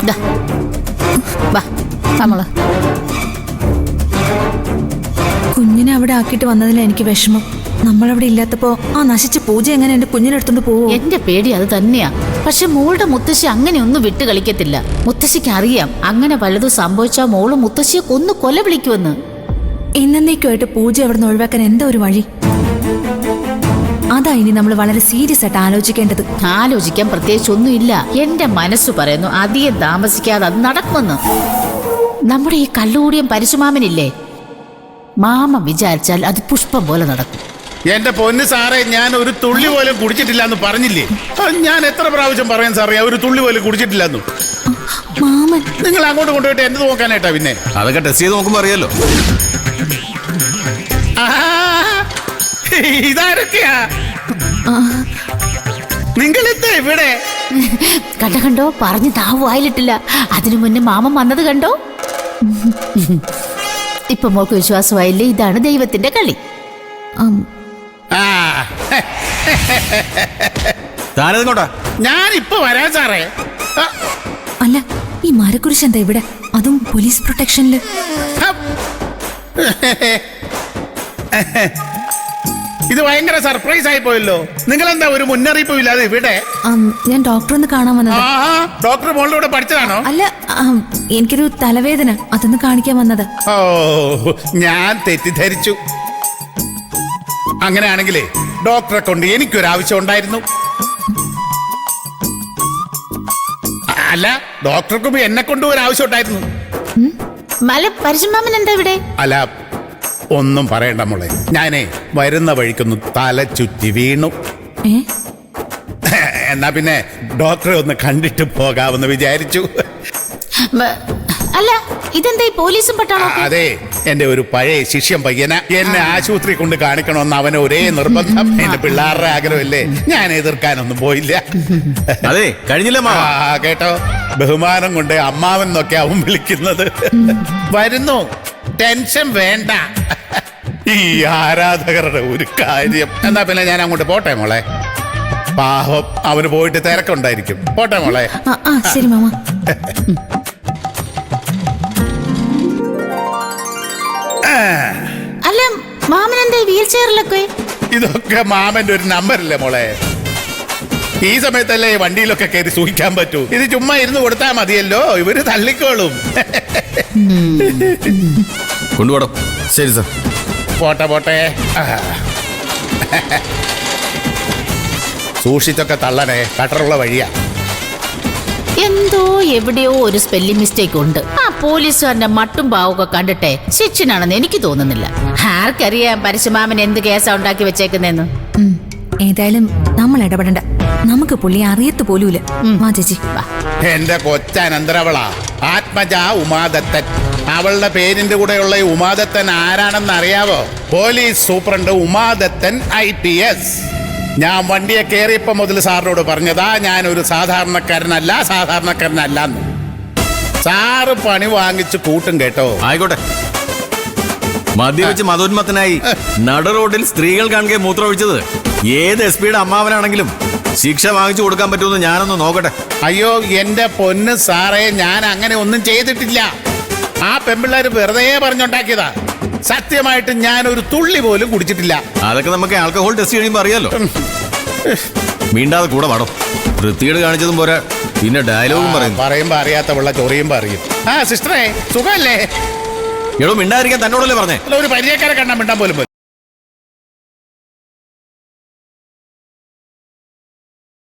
ദാ. വാ നമ്മള് കുഞ്ഞിനെ അവിടെ ആക്കിയിട്ട് വന്നതിൽ എനിക്ക് വിഷമം. നമ്മളവിടെ ഇല്ലാത്തപ്പോ ആ നശിച്ച പൂജ എങ്ങനെ എന്റെ കുഞ്ഞിനെടുത്തോണ്ട് പോവോ? എന്റെ പേടി അത് തന്നെയാ. പക്ഷെ മോളുടെ മുത്തശ്ശി അങ്ങനെ ഒന്നും വിട്ട് കളിക്കത്തില്ല. മുത്തശ്ശിക്ക് അറിയാം അങ്ങനെ വല്ലതും സംഭവിച്ചാൽ മോള് മുത്തശ്ശിയെ കൊന്നു കൊല വിളിക്കുമെന്ന്. എന്നേക്കുമായിട്ട് പൂജ അവിടെ നിന്ന് ഒഴിവാക്കാൻ എന്താ ഒരു വഴി? അതാ ഇനി നമ്മൾ വളരെ സീരിയസ് ആയിട്ട് ആലോചിക്കേണ്ടത്. ആലോചിക്കാൻ പ്രത്യേകിച്ച് ഒന്നുമില്ല. എന്റെ മനസ്സ് പറയുന്നു അധികം താമസിക്കാതെ അത് നടക്കുമെന്ന്. നമ്മുടെ ഈ കള്ളുകൂടിയം പരശുമാമനില്ലേ, മാമ വിചാരിച്ചാൽ അത് പുഷ്പം പോലെ നടക്കും. എന്റെ പൊന്ന് സാറേ, ഞാൻ ഒരു തുള്ളി പോലും കുടിച്ചിട്ടില്ല എന്ന് പറഞ്ഞില്ലേ? ഞാൻ എത്ര പ്രാവശ്യം പറയാൻ സാറേ, ഒരു തുള്ളി പോലും കുടിച്ചിട്ടില്ലെന്നു. മാമൻ നിങ്ങൾ അങ്ങോട്ട് കൊണ്ടുപോയിട്ട് എന്ത് നോക്കാനായിട്ടാ? പിന്നെ അതൊക്കെ ടെസ്റ്റ് ചെയ്ത് നോക്കുമ്പോ അറിയാലോ. ഇതാരൊക്കെയാ? നിങ്ങളെന്താ ഇവിടെ? കണ്ടോ പറഞ്ഞു താവ് വായിലിട്ടില്ല. അതിനു മുന്നേ മാമൻ വന്നത് കണ്ടോ? ഇപ്പൊ മോൾക്ക് വിശ്വാസമായില്ലേ? ഇതാണ് ദൈവത്തിന്റെ കളി. താനെങ്ങോട്ടാ? ഞാനിപ്പോ വരാൻ സാറേ. അല്ല, ഈ മരക്കുരിശ് എന്താ ഇവിടെ? അതും പോലീസ് പ്രൊട്ടക്ഷനില്. ഇത് ഭയങ്കര സർപ്രൈസ് ആയി പോയല്ലോ. നിങ്ങളെന്താ ഒരു മുന്നറിയിപ്പും ഇല്ലാതെ ഇവിടെ? ഞാൻ ഡോക്ടറെ ഒന്ന് കാണാൻ വന്നത്. ഡോക്ടർ മോളുടെ കൂടെ പഠിച്ചതാണോ? അല്ല, എനിക്കൊരു തലവേദന, അതൊന്ന് കാണിക്കാൻ വന്നത്. ഓ, ഞാൻ തെറ്റിദ്ധരിച്ചു. അങ്ങനെയാണെങ്കിലേ ഡോക്ടറെ കൊണ്ട് എനിക്കൊരാവശ്യം ഉണ്ടായിരുന്നു. അല്ല, ഡോക്ടർക്കും എന്നെ കൊണ്ട് ഒരു ആവശ്യം ഉണ്ടായിരുന്നു. മല പരശുമാമൻ എന്താ ഇവിടെ? അല്ല, ഒന്നും പറയണ്ട മോളെ. ഞാനേ വരുന്ന വഴിക്കൊന്ന് തല ചുറ്റി വീണു. എന്നാ പിന്നെ ഡോക്ടറെ ഒന്ന് കണ്ടിട്ട് പോകാമെന്ന് വിചാരിച്ചു. അല്ല, ഇതെന്താ ഈ പോലീസും പട്ടാളോ? അതെ, എന്റെ ഒരു പഴയ ശിഷ്യം പയ്യന എന്നെ ആശുപത്രി കൊണ്ട് കാണിക്കണമെന്ന് അവന് ഒരേ നിർബന്ധം. എന്റെ പിള്ളേരുടെ ആഗ്രഹമല്ലേ, ഞാൻ എതിർക്കാനൊന്നും പോയില്ല. അതെ, കഴിഞ്ഞില്ല മാമ. കേട്ടോ, ബഹുമാനം കൊണ്ട് അമ്മാവൻ എന്നൊക്കെ അവൻ വിളിക്കുന്നത്. വരുന്നു, ടെൻഷൻ വേണ്ട. ഈ ആരാധകരുടെ ഒരു കാര്യം. എന്നാ പിന്നെ ഞാൻ അങ്ങോട്ട് പോട്ടെ മോളെ. പാവം, അവന് പോയിട്ട് തിരക്കുണ്ടായിരിക്കും. പോട്ടെ മോളെ. ശരി മാമ. അല്ല, മാമൻ എന്താ വീൽ ചെയറിലൊക്കെ? ഇതൊക്കെ മാമന്റെ ഒരു നമ്പറല്ലേ മോളെ? ഈ സമയത്തല്ലേ വണ്ടിയിലൊക്കെ കയറി സൂഹിക്കാൻ പറ്റൂ. ഇത് ചുമ്മാ ഇരുന്ന് കൊടുത്താ മതിയല്ലോ, ഇവര് തള്ളിക്കോളും. കൊണ്ടുപോടോ. ശരി സാർ. പോട്ടെ പോട്ടെ. സൂക്ഷിച്ചൊക്കെ തള്ളണേ, കട്ടറുള്ള വഴിയാ. എന്തോ എവിടെയോ ഒരു സ്പെല്ലിംഗ് മിസ്റ്റേക്ക് ഉണ്ട്. ആ പോലീസുകാരന്റെ മട്ടും പാവൊക്കെ കണ്ടിട്ടെ ശിക്ഷനാണെന്ന് എനിക്ക് തോന്നുന്നില്ല. ആർക്കറിയാം പരശുമാമൻ എന്ത് കേസാ ഉണ്ടാക്കി വെച്ചേക്കുന്നെന്ന്. ഏതായാലും നമ്മൾ ഇടപെടണ്ട. നമുക്ക് പുള്ളിയെ അറിയത്ത് പോലൂല. വാ ചേച്ചി. എന്റെ കൊച്ചനന്തരവളാ ആത്മജ ഉമാദത്തൻ. അവളുടെ പേരിന്റെ കൂടെയുള്ള ഈ ഉമാദത്തൻ ആരാണെന്ന് അറിയാവോ? Police superintendent Umadathan IPS. ഞാൻ വണ്ടിയെ കയറിയപ്പോ മുതൽ സാറിനോട് പറഞ്ഞതാ, ഞാനൊരു സാധാരണക്കാരനല്ലാന്ന്. സാറ് പണി വാങ്ങിച്ച് കൂട്ടും കേട്ടോ. ആയിക്കോട്ടെ. മദ്യവെച്ച് മതോന്മത്തനായി നട റോഡിൽ സ്ത്രീകൾ കാണുകെ മൂത്രമൊഴിച്ചത് ഏത് SP യുടെ അമ്മാവനാണെങ്കിലും ശിക്ഷ വാങ്ങിച്ചു കൊടുക്കാൻ പറ്റുമെന്ന് ഞാനൊന്ന് നോക്കട്ടെ. അയ്യോ എന്റെ പൊന്ന് സാറേ, ഞാൻ അങ്ങനെ ഒന്നും ചെയ്തിട്ടില്ല. ആ പെമ്പിള്ളേര് വെറുതെ പറഞ്ഞുണ്ടാക്കിയതാ. സത്യമായിട്ട് ഞാൻ ഒരു തുള്ളി പോലും കുടിച്ചിട്ടില്ല. അതൊക്കെ നമുക്ക് ആൽക്കഹോൾ ടെസ്റ്റ് കഴിയുമ്പോൾ അറിയാലോ. വീണ്ടാതെ കൂടെ വേണം. വൃത്തികേട് കാണിച്ചതും പോരാ, പിന്നെ ഡയലോഗും പറയുമ്പോ അറിയാത്ത പിള്ള ചൊറിയുമ്പോ അറിയും. സിസ്റ്ററെ സുഖല്ലേ? എടോ മിണ്ടായിരിക്കാൻ തന്നോടല്ലേ പറഞ്ഞേ? ഒരു പരിചയക്കാരെ കണ്ടാ മിണ്ടാൻ പോലും